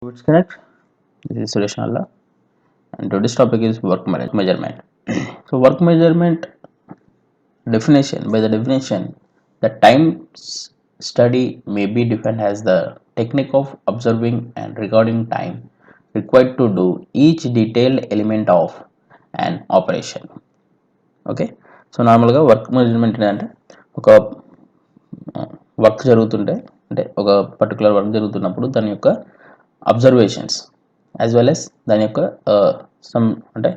Let's connect. This is Suresh Nalla, and today's topic is work measurement. So, work measurement definition by the definition, the study may be defined as the technique of observing and recording time required to do each detailed element of an operation. Okay so నార్మల్గా work measurement ఏంటంటే ఒక work జరుగుతుంటే అంటే ఒక particular work జరుగుతున్నప్పుడు దాని యొక్క observations as well yes దాని యొక్క సమ్ అంటే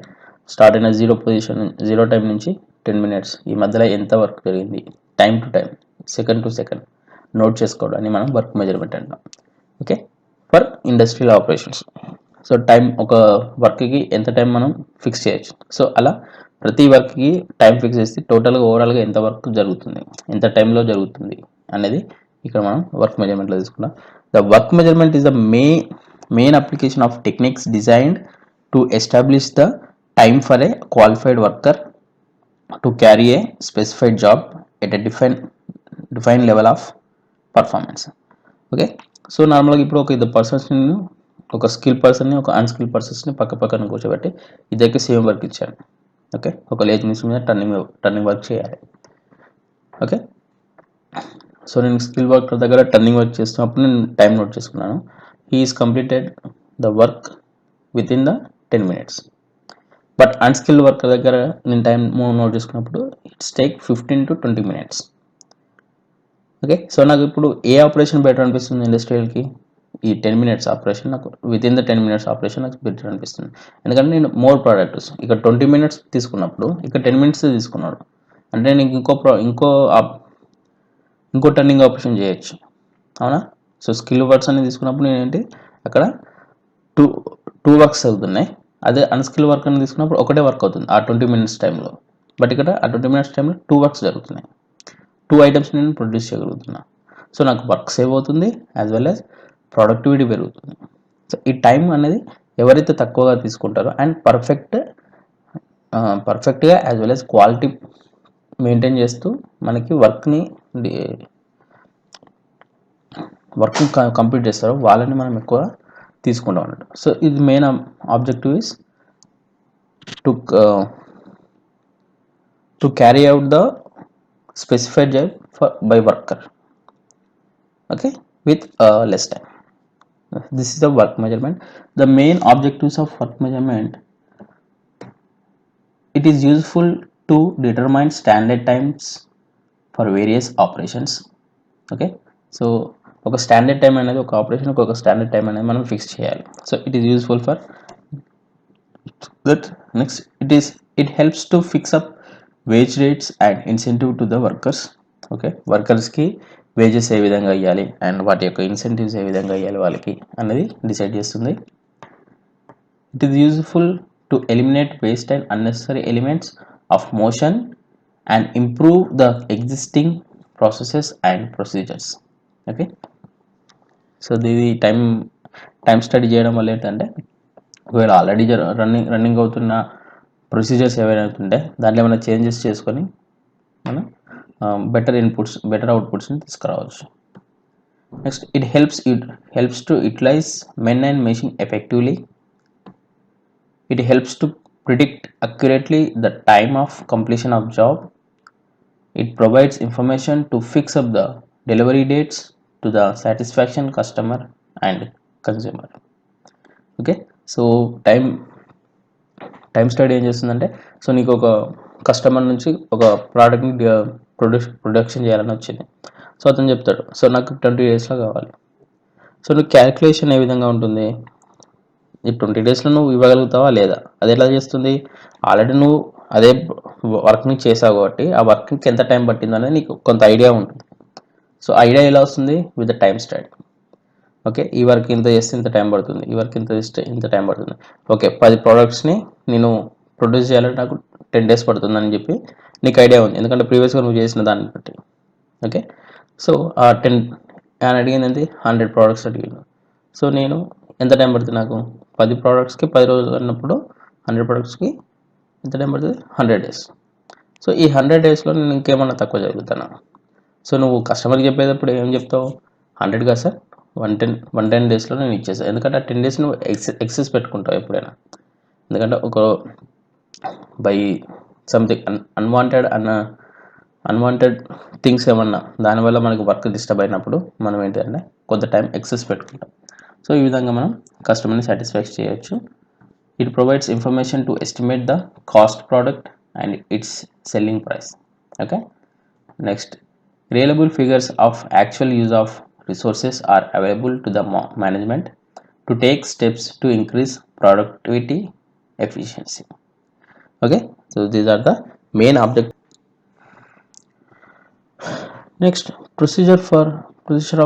స్టార్ట్ అయిన జీరో టైం నుంచి 10 minutes ఈ మధ్యలో ఎంత వర్క్ జరిగింది time to time second to second note చేసుకోవడాన్ని మనం వర్క్ మెజర్మెంట్ అంటాం. Okay for industrial operations. So time ఒక వర్క్కి ఎంత టైం మనం ఫిక్స్ చేయొచ్చు. సో అలా ప్రతి వర్క్కి టైం ఫిక్స్ చేసి టోటల్గా ఓవరాల్గా ఎంత వర్క్ జరుగుతుంది ఎంత టైంలో జరుగుతుంది అనేది ఇక్కడ మనం వర్క్ మెజర్మెంట్లో తీసుకున్నాం. The work measurement is the main application of techniques designed to establish the time for a qualified worker to carry a specified job at a defined level of performance. Okay so నార్మల్గా ఇప్పుడు ఒక ఇద్దరు పర్సన్స్ని ఒక skill పర్సన్ని ఒక unskilled పర్సన్స్ని పక్క పక్కన కూర్చోబెట్టి ఇద్దరికి సేమ్ వర్క్ ఇచ్చాను. ఓకే ఒక లేజ్ మిషన్ మీద టర్నింగ్ వర్క్ చేయాలి. ఓకే సో నేను స్కిల్ వర్క్ దగ్గర టర్నింగ్ వర్క్ చేస్తున్నప్పుడు నేను టైం నోట్ చేసుకున్నాను. He is completed the work with in the 10 minutes. But unskilled work దగ్గర నేను టైం నోట్ చేసుకున్నప్పుడు it's take 15 to 20 minutes. Okay so నాకు ఇప్పుడు ఏ ఆపరేషన్ బెటర్ అనిపిస్తుంది ఇండస్ట్రియల్కి? ఈ 10 minutes ఆపరేషన్ నాకు with in the 10 minutes operation నాకు బెటర్ అనిపిస్తుంది. ఎందుకంటే నేను మోర్ ప్రోడక్ట్స్ ఇక్కడ 20 minutes తీసుకున్నప్పుడు ఇక్కడ 10 minutes తీసుకున్నాడు అంటే నేను ఇంకో టర్నింగ్ ఆపరేషన్ చేయొచ్చు, అవునా? సో స్కిల్ వర్క్స్ అనేది తీసుకున్నప్పుడు నేనేంటి అక్కడ టూ వర్క్స్ అవుతున్నాయి. అదే అన్స్కిల్ వర్క్ అని తీసుకున్నప్పుడు ఒకటే వర్క్ అవుతుంది ఆ 20 minutes టైంలో. బట్ ఇక్కడ ఆ 20 minutes టైంలో 2 వర్క్స్ జరుగుతున్నాయి, 2 items నేను ప్రొడ్యూస్ చేయగలుగుతున్నా. సో నాకు వర్క్ సేవ్ అవుతుంది యాజ్ వెల్ యాజ్ ప్రొడక్టివిటీ పెరుగుతుంది. సో ఈ టైం అనేది ఎవరైతే తక్కువగా తీసుకుంటారో అండ్ పర్ఫెక్ట్గా as well as quality maintain చేస్తూ మనకి వర్క్ని కంప్లీట్ చేస్తారో వాళ్ళని మనం ఎక్కువ తీసుకుంటాం అన్నట్టు. సో ఇది main objective is to carry out the specified job by worker, okay, with less time. This is the work measurement. The main objectives of work measurement, it is useful to determine standard times for various operations. Okay, so ఒక standard time అనేది ఒక ఆపరేషన్కి ఒక standard time అనేది మనం fix చేయాలి. So it is useful for that. Next it helps to fix up wage rates and incentive to the workers. Okay వర్కర్స్కి wages ఏ విధంగా ఇవ్వాలి అండ్ వాటి యొక్క ఇన్సెంటివ్స్ ఏ విధంగా ఇవ్వాలి వాళ్ళకి అనేది డిసైడ్ చేస్తుంది. It is useful to eliminate waste and unnecessary elements of motion and improve the existing processes and procedures. Okay so ఇది టైం స్టడీ చేయడం వల్ల ఏంటంటే ఒకవేళ ఆల్రెడీ రన్నింగ్ అవుతున్న ప్రొసీజర్స్ ఏవైనా అవుతుంటే దాంట్లో ఏమైనా చేంజెస్ చేసుకొని మనం బెటర్ అవుట్పుట్స్ని తీసుకురావచ్చు. Next it helps to utilize men and machine effectively. It helps to predict accurately the time of completion of job. It provides information to fix up the delivery dates to the satisfaction customer and consumer. Okay so time study ఏం చేస్తుందంటే, so నీకు ఒక customer నుంచి ఒక ప్రోడక్ట్ని production చేయాలని వచ్చింది. So అతను చెప్తాడు సో నాకు 20 daysలో కావాలి. సో నువ్వు క్యాలిక్యులేషన్ ఏ విధంగా ఉంటుంది, ఈ 20 daysలో నువ్వు ఇవ్వగలుగుతావా లేదా? అది ఎలా చేస్తుంది? ఆల్రెడీ నువ్వు అదే వర్క్ని చేసావు కాబట్టి ఆ వర్క్కి ఎంత టైం పట్టిందో అనేది నీకు కొంత ఐడియా ఉంటుంది. సో ఐడియా ఎలా వస్తుంది? With the time study. Okay ఈ వర్క్ ఇంత చేస్తే ఇంత టైం పడుతుంది, ఈ వర్క్ ఇంత చేస్తే ఇంత టైం పడుతుంది. ఓకే 10 ప్రోడక్ట్స్ని నేను ప్రొడ్యూస్ చేయాలంటే నాకు 10 days పడుతుందని చెప్పి నీకు ఐడియా ఉంది, ఎందుకంటే ప్రీవియస్గా నువ్వు చేసిన దాన్ని బట్టి. ఓకే సో ఆ 10 అని అడిగింది 100 ప్రోడక్ట్స్ అడిగింది. సో నేను ఎంత టైం పడుతుంది నాకు 10 ప్రోడక్ట్స్కి 10 రోజులు అన్నప్పుడు 100 ప్రోడక్ట్స్కి ఎంత టైం పడుతుంది 100 days. సో ఈ 100 daysలో నేను ఇంకేమన్నా తక్కువ జరుగుతాను. సో నువ్వు కస్టమర్కి చెప్పేటప్పుడు ఏం చెప్తావు? 100 కదా సార్ 110 డేస్లో నేను ఇచ్చేసాను. ఎందుకంటే ఆ 10 డేస్ నువ్వు ఎక్సెస్ పెట్టుకుంటావు ఎప్పుడైనా. ఎందుకంటే ఒక బై సంథింగ్ అన్వాంటెడ్ థింగ్స్ ఏమన్నా దానివల్ల మనకు వర్క్ డిస్టర్బ్ అయినప్పుడు మనం ఏంటంటే కొంత టైం ఎక్సెస్ పెట్టుకుంటాం. సో ఈ విధంగా మనం కస్టమర్ని సాటిస్ఫై చేయొచ్చు. It provides information to estimate the cost product and it's selling price. Okay, next, reliable figures of actual use of resources are available to the management to take steps to increase productivity efficiency. Okay, so these are the main objectives. Next, procedure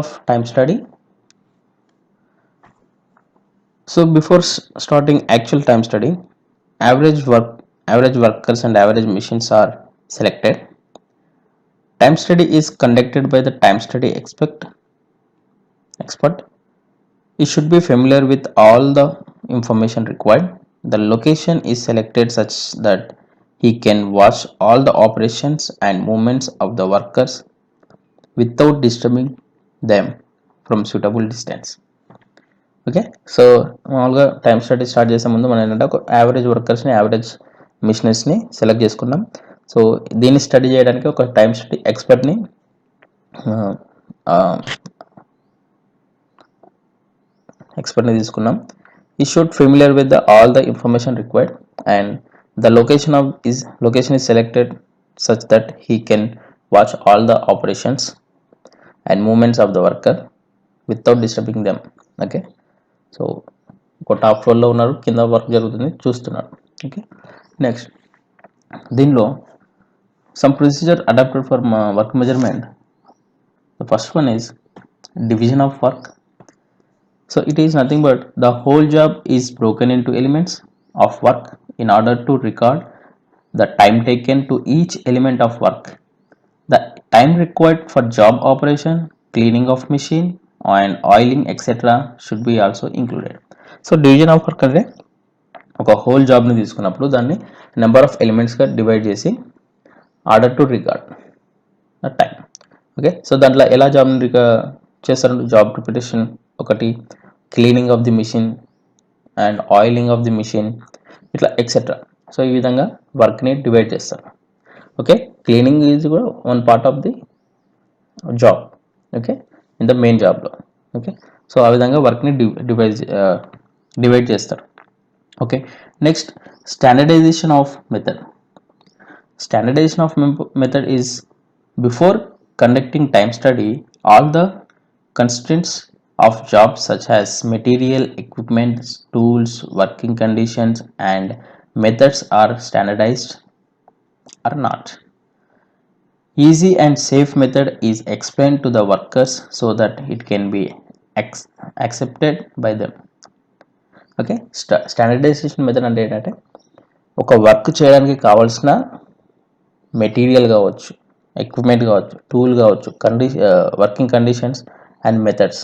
of time study. So before starting actual time study, average workers and average machines are selected. Time study is conducted by the time study expert. He should be familiar with all the information required. The location is selected such that he can watch all the operations and movements of the workers without disturbing them from suitable distance. Okay, so మామూలుగా time study start చేసే ముందు మనం ఏంటంటే ఒక average వర్కర్స్ని, average మిషనరీస్ని select చేసుకున్నాం. So దీన్ని study చేయడానికి ఒక టైం స్టడీ ఎక్స్పర్ట్ని తీసుకున్నాం. ఈ should familiar with all the information required and the location is selected such that he can watch all the operations and movements of the worker without disturbing them. Okay, so ఒక top ఫ్లోర్లో ఉన్నారు, కింద work జరుగుతుంది చూస్తున్నారు. Okay, next, దీనిలో some procedure adopted for work measurement. The first one is division of work. So it is nothing but the whole job is broken into elements of work in order to record the time taken to each element of work. The time required for job operation, cleaning of machine and oiling etc. should be also included. So division of work అంటే ఒక whole జాబ్ని తీసుకున్నప్పుడు దాన్ని number of ఎలిమెంట్స్గా divide చేసి order to record the time. Okay, so దాంట్లో ఎలా జాబ్ని చేస్తారు? జాబ్ ప్రిపరేషన్ ఒకటి, cleaning of the machine and oiling of the machine, ఇట్లా ఎక్సెట్రా. సో ఈ విధంగా వర్క్ని డివైడ్ చేస్తారు. ఓకే, క్లీనింగ్ ఈజ్ కూడా one part of the job. Okay, in the మెయిన్ జాబ్లో. ఓకే, సో ఆ విధంగా వర్క్ని డివైడ్ చేస్తారు. Okay, next, standardization of method. Standardization of method is before conducting time study, all the constraints of jobs such as material, equipment, tools, working conditions and methods are standardized or not. Easy and safe method is explained to the workers so that it can be accepted by them. Okay, standardization method అంటే ఏంటంటే ఒక work చేయడానికి కావాల్సిన material కావచ్చు, equipment కావచ్చు, tool కావచ్చు, working conditions and methods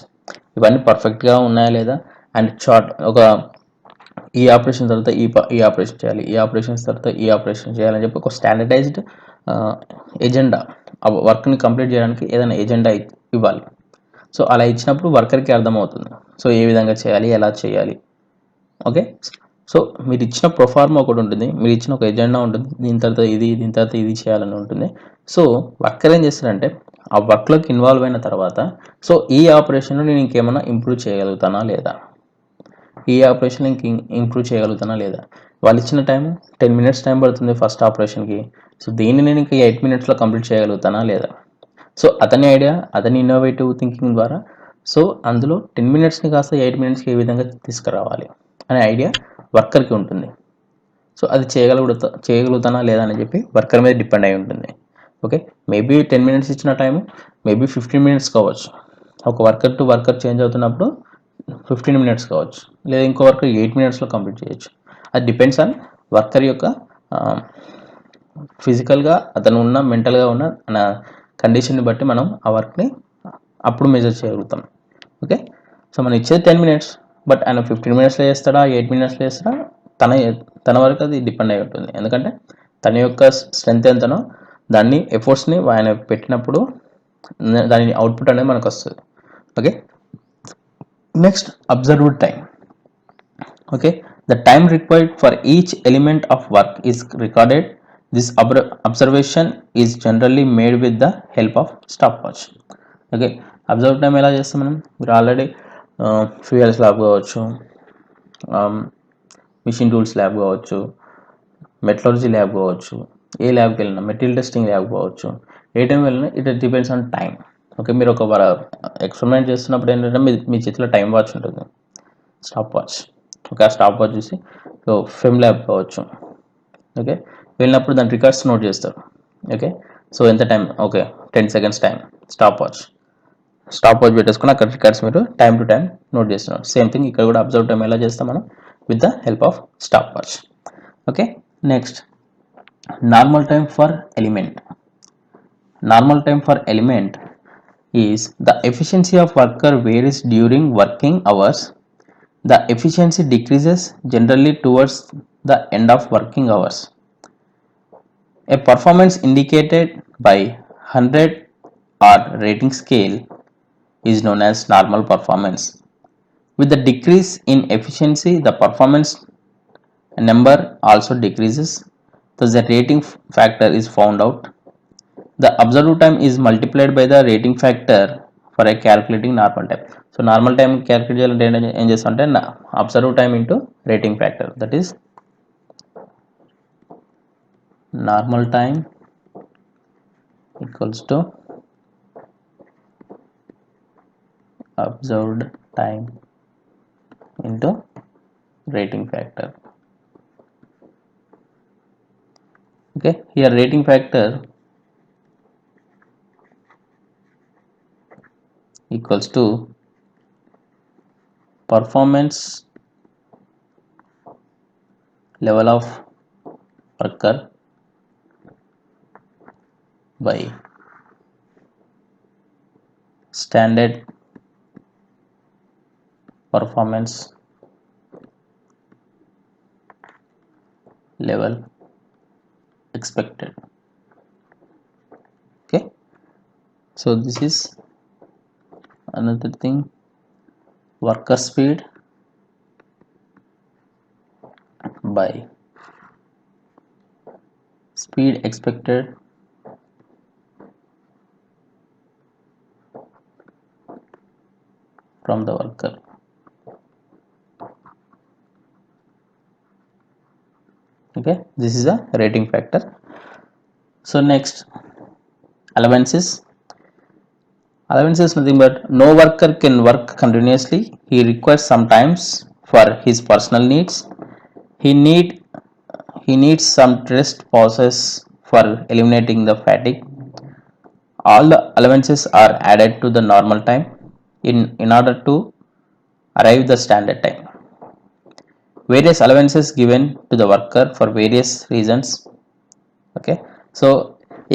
ఇవన్నీ పర్ఫెక్ట్గా ఉన్నాయా లేదా, అండ్ చార్ట్ ఒక ఈ ఆపరేషన్ తర్వాత ఈ ఆపరేషన్ చేయాలి, ఈ ఆపరేషన్స్ తర్వాత ఈ ఆపరేషన్ చేయాలని చెప్పి ఒక స్టాండర్డైజ్డ్ ఎజెండా, వర్క్ని కంప్లీట్ చేయడానికి ఏదైనా ఎజెండా ఇవ్వాలి. సో అలా ఇచ్చినప్పుడు వర్కర్కి అర్థమవుతుంది సో ఏ విధంగా చేయాలి, ఎలా చేయాలి. ఓకే, సో మీరు ఇచ్చిన ప్రొఫార్మ్ ఒకటి ఉంటుంది, మీరు ఇచ్చిన ఒక ఎజెండా ఉంటుంది, దీని తర్వాత ఇది చేయాలని ఉంటుంది. సో వర్కర్ ఏం చేస్తారంటే ఆ వర్క్లోకి ఇన్వాల్వ్ అయిన తర్వాత సో ఈ ఆపరేషన్లో నేను ఇంకేమైనా ఇంప్రూవ్ చేయగలుగుతానా లేదా, ఈ ఆపరేషన్ ఇంప్రూవ్ చేయగలుగుతానా లేదా. వాళ్ళు ఇచ్చిన టైం 10 minutes టైం పడుతుంది ఫస్ట్ ఆపరేషన్కి. సో దీన్ని నేను ఇంకా 8 minutesలో కంప్లీట్ చేయగలుగుతానా లేదా. సో అతని ఐడియా, అతని ఇన్నోవేటివ్ థింకింగ్ ద్వారా సో అందులో 10 minutesని కాస్త 8 minutesకి ఏ విధంగా తీసుకురావాలి అనే ఐడియా వర్కర్కి ఉంటుంది. సో అది చేయగలుగుతానా లేదా అని చెప్పి వర్కర్ మీద డిపెండ్ అయి ఉంటుంది. ఓకే, మేబీ 10 minutes ఇచ్చిన టైము మేబీ 15 minutes కావచ్చు. ఒక వర్కర్ టు వర్కర్ చేంజ్ అవుతున్నప్పుడు 15 minutes కావచ్చు, లేదా ఇంకో వర్కర్ 8 minutesలో కంప్లీట్ చేయొచ్చు. అది డిపెండ్స్ ఆన్ వర్కర్ యొక్క ఫిజికల్గా అతను ఉన్న మెంటల్గా ఉన్న కండిషన్ని బట్టి మనం ఆ వర్క్ని అప్పుడు మెజర్ చేయగలుగుతాం. ఓకే, సో మనం ఇచ్చేది 10 minutes, బట్ ఆయన 15 minutesలో చేస్తాడా, 8 minutesలో చేస్తాడా, తన వరకు అది డిపెండ్ అయి ఉంటుంది. ఎందుకంటే తన యొక్క స్ట్రెంత్ ఎంతనో దాన్ని ఎఫర్ట్స్ని ఆయన పెట్టినప్పుడు దాని అవుట్పుట్ అనేది మనకు వస్తుంది. Okay, Next, observed time. Okay, the time required for each element of work is recorded. This observation is generally made with the help of stopwatch. Okay, observe time ఎలా చేస్తాం మనం? మీరు ఆల్రెడీ ఫ్యూయల్స్ ల్యాబ్ కావచ్చు, machine tools lab కావచ్చు, metrology lab కావచ్చు, ఏ ల్యాబ్కి వెళ్ళినా, material testing lab కావచ్చు, ఏ టైం వెళ్ళినా it depends on time. Okay, మీరు ఒక ఎక్స్పెరిమెంట్ చేస్తున్నప్పుడు ఏంటంటే మీ చేతిలో టైం వాచ్ ఉంటుంది, స్టాప్ వాచ్. ఓకే, ఆ స్టాప్ వాచ్ చూసి ఫిమ్ ల్యాబ్ కావచ్చు, ఓకే, వెళ్ళినప్పుడు దాని రికార్డ్స్ నోట్ చేస్తారు. ఓకే, సో ఎంత time, okay 10 seconds time, stop watch పెట్టేసుకుని అక్కడ రికార్డ్స్ మీరు టైం టు టైం నోట్ చేస్తున్నారు. సేమ్ థింగ్ ఇక్కడ కూడా అబ్జర్వ్ టైం ఎలా చేస్తాం మనం? With the help of stop watch. Okay, next normal time for element. Normal time for element is the efficiency of worker varies during working hours. The efficiency decreases generally towards the end of working hours. A performance indicated by 100 or rating scale is known as normal performance. With the decrease in efficiency, the performance number also decreases. Thus, the rating factor is found out. The observed time is multiplied by the rating factor for a calculating normal time. So normal time calculate చేయాలంటే ఏం చేస్తాం అంటే observed time into rating factor, that is normal time equals to observed time into rating factor. Okay, here rating factor equals to performance level of worker by standard performance level expected. Okay, so this is another thing, worker speed by speed expected from the worker. Okay, this is a rating factor. So next, allowances. Allowances is nothing but no worker can work continuously. He requires sometimes for his personal needs. He needs some rest pauses for eliminating the fatigue. All the allowances are added to the normal time in order to arrive the standard time. Various allowances given to the worker for various reasons. Okay, so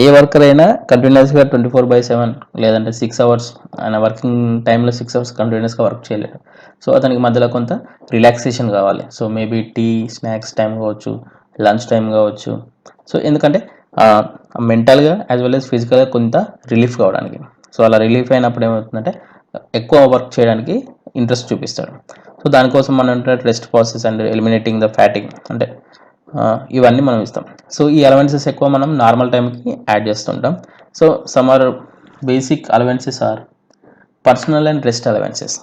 A worker అయినా కంటిన్యూస్గా 24/7 లేదంటే 6 hours ఆయన working టైంలో 6 hours కంటిన్యూస్గా work చేయలేడు. So అతనికి మధ్యలో కొంత రిలాక్సేషన్ కావాలి. So maybe tea, snacks time కావచ్చు, లంచ్ టైం కావచ్చు. సో ఎందుకంటే మెంటల్గా యాజ్ వెల్ యాజ్ ఫిజికల్గా కొంత రిలీఫ్ కావడానికి. సో అలా రిలీఫ్ అయినప్పుడు ఏమవుతుందంటే ఎక్కువ వర్క్ చేయడానికి ఇంట్రెస్ట్ చూపిస్తాడు. సో దానికోసం మనం rest process and eliminating the fatigue అంటే ఇవన్నీ మనం ఇస్తాం. సో ఈ అలవెన్సెస్ ఎక్కువ మనం నార్మల్ టైంకి యాడ్ చేస్తుంటాం. So some are basic allowances are personal and rest allowances.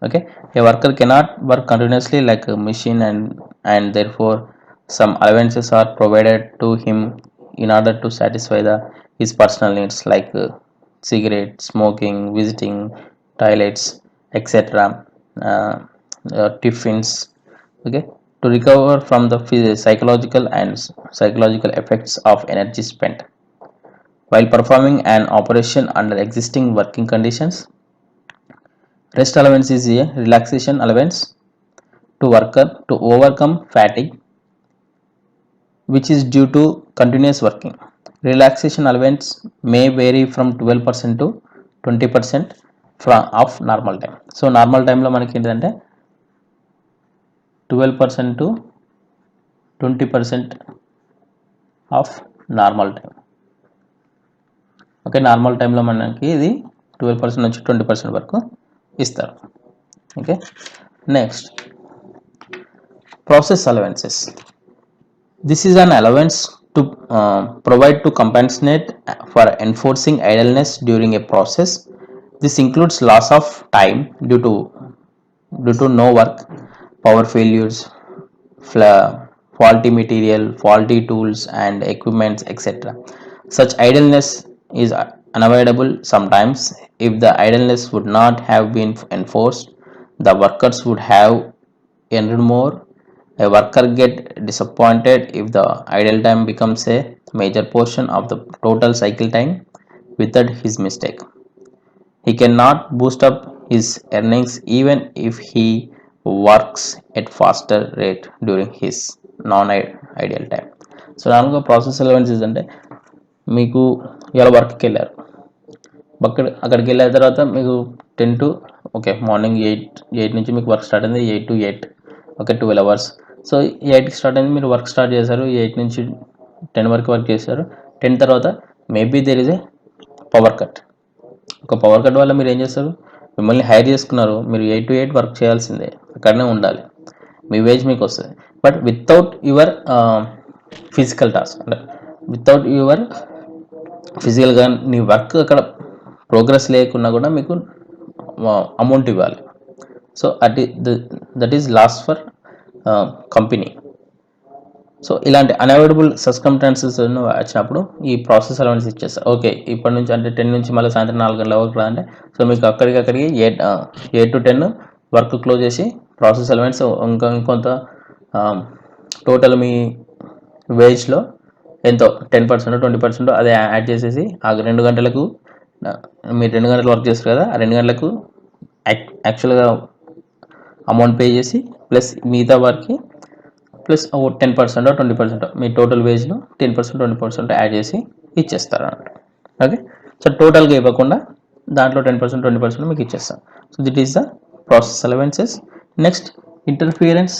Okay, a worker cannot work continuously like a machine, and therefore some allowances are provided to him in order to satisfy his personal needs like cigarette smoking, visiting toilets, etc., tiffins. Okay, to recover from the psychological effects of energy spent while performing an operation under existing working conditions. Rest allowance is a relaxation allowance to worker to overcome fatigue which is due to continuous working. Relaxation allowance may vary from 12% to 20% of normal time. So normal time లో మనకి ఏంటంటే 12% to 20% of normal time. Okay, normal టైంలో మనకి ఇది 12% నుంచి 20% వరకు ఇస్తారు. Okay, next, process allowances. This is an allowance to provide to compensate for enforcing idleness during a process. This includes loss of time due to no work, power failures, faulty material, faulty tools and equipments, etc. Such idleness is unavoidable sometimes. If the idleness would not have been enforced, the workers would have earned more. A worker get disappointed if the idle time becomes a major portion of the total cycle time without his mistake. He cannot boost up his earnings even if he works at faster rate during his non-ideal time. So నార్మల్గా process allowances అంటే మీకు ఇలా వర్క్కి వెళ్ళారు, అక్కడికి వెళ్ళిన తర్వాత మీకు 10 to ఓకే మార్నింగ్ ఎయిట్ నుంచి మీకు వర్క్ స్టార్ట్ అయింది, 8 to 8, ఓకే 12 hours. సో 8కి స్టార్ట్ అయింది, మీరు వర్క్ స్టార్ట్ చేశారు, 8 నుంచి 10 వరకు వర్క్ చేశారు. 10 తర్వాత maybe there is a power cut. ఒక పవర్ కట్ వల్ల మీరు ఏం చేస్తారు, మిమ్మల్ని హైర్ చేసుకున్నారు, మీరు 8 to 8 వర్క్ చేయాల్సిందే, అక్కడనే ఉండాలి, మీ వేజ్ మీకు వస్తుంది. But without your physical task, అంటే వితౌట్ యువర్ ఫిజికల్గా నీ వర్క్ అక్కడ ప్రోగ్రెస్ లేకున్నా కూడా మీకు అమౌంట్ ఇవ్వాలి. So that is lost for company. So ఇలాంటి అన్అవాయిడబుల్ సర్కమ్స్టాన్సెస్ వచ్చినప్పుడు ఈ ప్రాసెస్ అలవెన్స్ ఇచ్చేస్తారు. ఓకే, ఇప్పటి నుంచి అంటే 10 నుంచి మళ్ళీ సాయంత్రం 4 గంటల వరకు రాదంటే, సో మీకు అక్కడికి 8 to 10 వర్క్ క్లోజ్ చేసి ప్రాసెస్ అలవెన్స్ ఇంకొంత టోటల్ మీ వేజ్లో ఎంతో 10% 20% అదే యాడ్ చేసేసి ఆ 2 గంటలకు మీరు 2 గంటలు వర్క్ చేస్తారు కదా, ఆ 2 గంటలకు యాక్చువల్గా అమౌంట్ పే చేసి ప్లస్ మిగతా వర్క్కి ప్లస్ 10% 20% మీ టోటల్ వేజ్లో 10% 20% యాడ్ చేసి ఇచ్చేస్తారు అన్నమాట. ఓకే, సో టోటల్గా ఇవ్వకుండా దాంట్లో 10% 20% మీకు ఇచ్చేస్తాం. So this is the process allowances. Next, interference.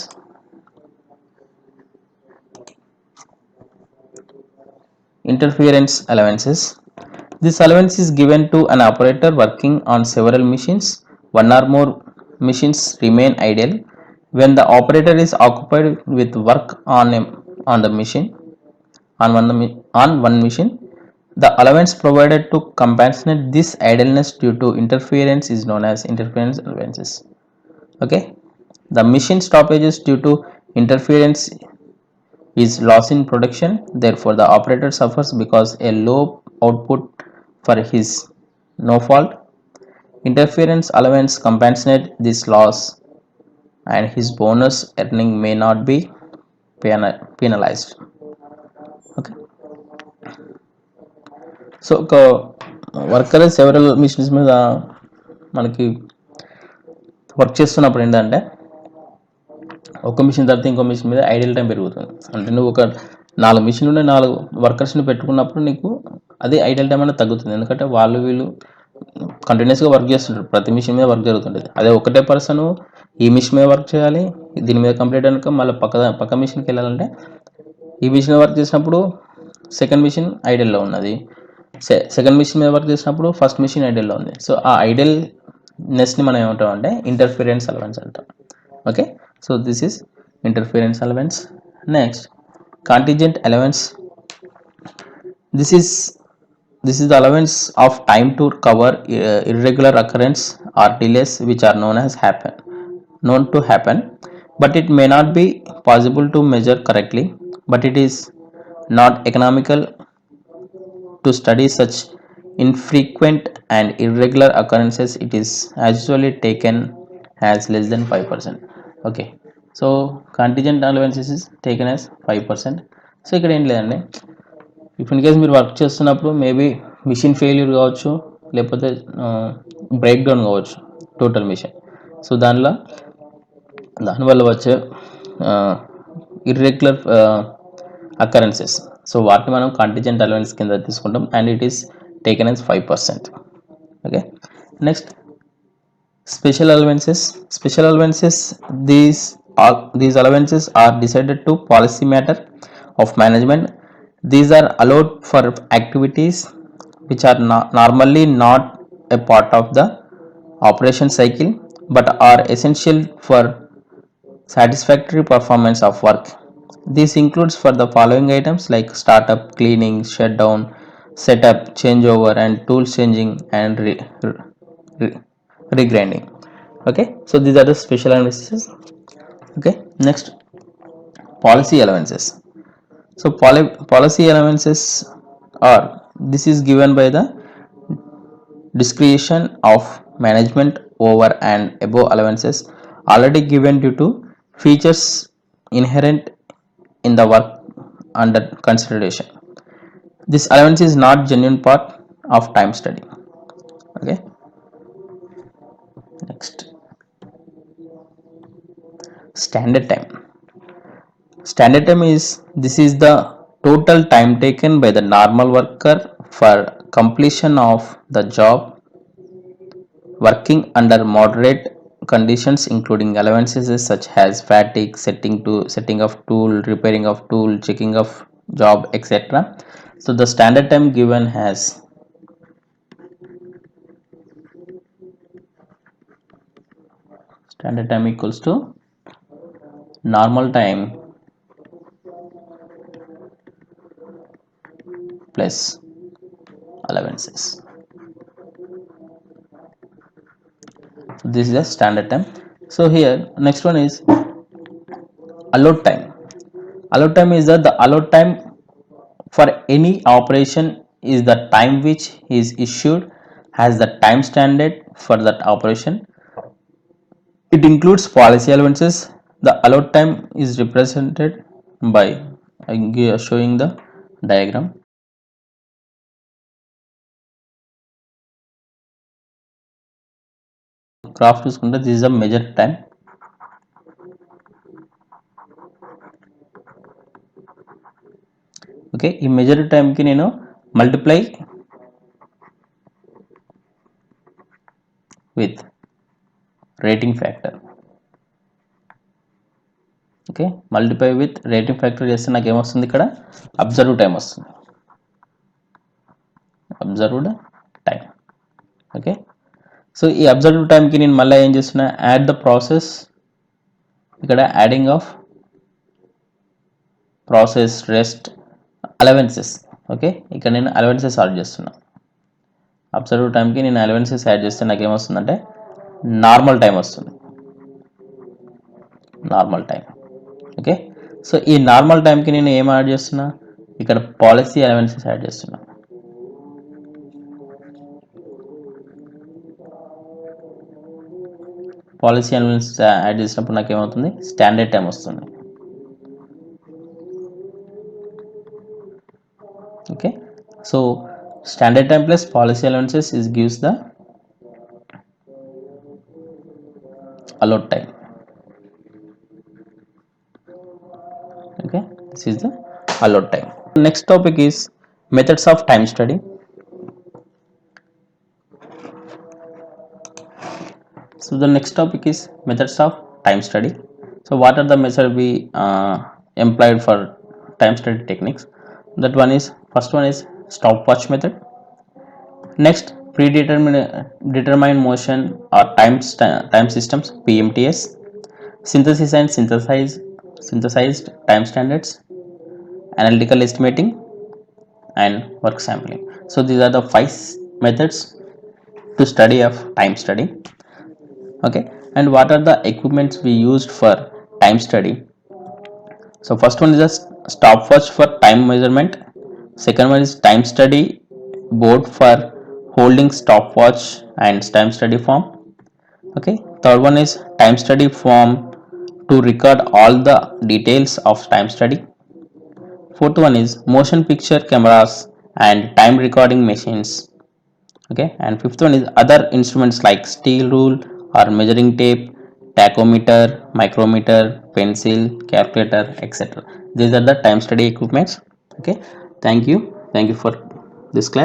Allowances. This allowance is given to an operator working on several machines. One or more machines remain idle. When the operator is occupied with work on the machine, on one machine, the allowance provided to compensate this idleness due to interference is known as interference allowances. Okay, the machine stoppages due to interference is loss in production. Therefore, the operator suffers because a low output for his no fault. Interference allowance compensate this loss and his bonus earning may not be penalized. Okay, so ఒక worker several machines మీద మనకి work చేస్తున్నప్పుడు ఏంటంటే, ఒక machine తర్వాత ఇంకో machine మీద ideal time పెరుగుతుంది. అంటే నువ్వు ఒక 4 మిషన్లు 4 వర్కర్స్ని పెట్టుకున్నప్పుడు నీకు అదే ఐడియల్ టైం అనేది తగ్గుతుంది. ఎందుకంటే వీళ్ళు కంటిన్యూస్గా వర్క్ చేస్తుంటారు, ప్రతి మిషన్ మీద వర్క్ జరుగుతుంటుంది. అదే ఒకటే పర్సన్ ఈ మిషన్ మీద వర్క్ చేయాలి, దీని మీద కంప్లీట్ అయినాక మళ్ళీ పక్క మిషన్కి వెళ్ళాలంటే, ఈ మిషన్ వర్క్ చేసినప్పుడు సెకండ్ మిషన్ ఐడియల్లో ఉన్నది, సెకండ్ మిషన్ మీద వర్క్ చేసినప్పుడు ఫస్ట్ మిషన్ ఐడియల్లో ఉంది. సో ఆ ఐడియల్నెస్ని మనం ఏమంటాం అంటే ఇంటర్ఫిరెన్స్ అలవెన్స్ అంటాం. Okay, so this is interference allowance. Next, contingent allowance. This is the allowance of time to cover irregular occurrence or delays which are known to happen, but it may not be possible to measure correctly. But it is not economical to study such infrequent and irregular occurrences. It is usually taken as less than 5%. Okay, so contingent allowances is taken as 5%. So ఇక్కడ ఏం లేదండి, if in case మీరు work చేస్తున్నప్పుడు maybe machine failure కావచ్చు, లేకపోతే break down కావచ్చు total machine. So దానివల్ల వచ్చే ఇర్రెగ్యులర్ అకరెన్సెస్, సో వాటిని మనం కాంటింజెంట్ అలవెన్స్ కింద తీసుకుంటాం and it is taken as 5%. Okay, next, special allowances. These allowances are decided to policy matter of management. These are allowed for activities which are normally not a part of the operation cycle. but are essential for satisfactory performance of work. This includes for the following items like startup, cleaning, shutdown, setup, changeover, and tools changing and re- regrinding. Okay, so these are the special analysis. Okay, next, policy allowances. So policy allowances are, this is given by the discretion of management over and above allowances already given due to features inherent in the work under consideration. This allowance is not genuine part of time study. Okay, next, standard time. Standard time is, this is the total time taken by the normal worker for completion of the job working under moderate conditions, including allowances such as fatigue, setting of tool, repairing of tool, checking of job, etc. So the standard time given has standard time equals to normal time plus allowances. So this is the standard time. So here next one is allowed time. Allowed time is the allowed time for any operation is the time which is issued as the time standard for that operation. It includes policy allowances. The allowed time is represented by showing the diagram. Graph చూసుకుంటే this is a measured time. Okay, ఈ measured టైంకి నేను multiply with rating factor. Okay, multiply with rating factor చేస్తే నాకు ఏమొస్తుంది, ఇక్కడ observe time వస్తుంది. Observed time. Okay, so ఈ అబ్జర్వ్ టైంకి నేను మళ్ళీ ఏం చేస్తున్నా, యాడ్ ద ప్రాసెస్, ఇక్కడ adding of process rest allowances. Okay, ఇక్కడ నేను అలవెన్సెస్ యాడ్ చేస్తున్నా. అబ్జర్వ్ టైంకి నేను అలవెన్సెస్ యాడ్ చేస్తే నాకు ఏమొస్తుందంటే నార్మల్ టైం వస్తుంది. Normal time. ఓకే, సో ఈ నార్మల్ టైంకి నేను ఏం యాడ్ చేస్తున్నా, ఇక్కడ పాలసీ అలవెన్సెస్ యాడ్ చేస్తున్నా. పాలసీ అలవెన్సెస్ యాడ్ చేసినప్పుడు నాకు ఏమవుతుంది, స్టాండర్డ్ టైం వస్తుంది. Okay, so standard time plus policy allowances is gives the allowed time. Okay, this is the allowed time. Next topic is methods of time study. So the next topic is methods of time study. So what are the methods we employed for time study techniques? That one is, first one is stopwatch method. Next, predetermined motion or time systems, PMTS. Synthesis and synthesized time standards, analytical estimating, and work sampling. So these are the 5 methods to study of time study. Okay, and what are the equipments we used for time study? So first one is a stopwatch for time measurement. Second one is time study board for holding stopwatch and time study form. Okay, third one is time study form to record all the details of time study. Fourth one is motion picture cameras and time recording machines. Okay, and fifth one is other instruments like steel rule or measuring tape, tachometer, micrometer, pencil, calculator, etc. These are the time study equipments. Okay, thank you for this class.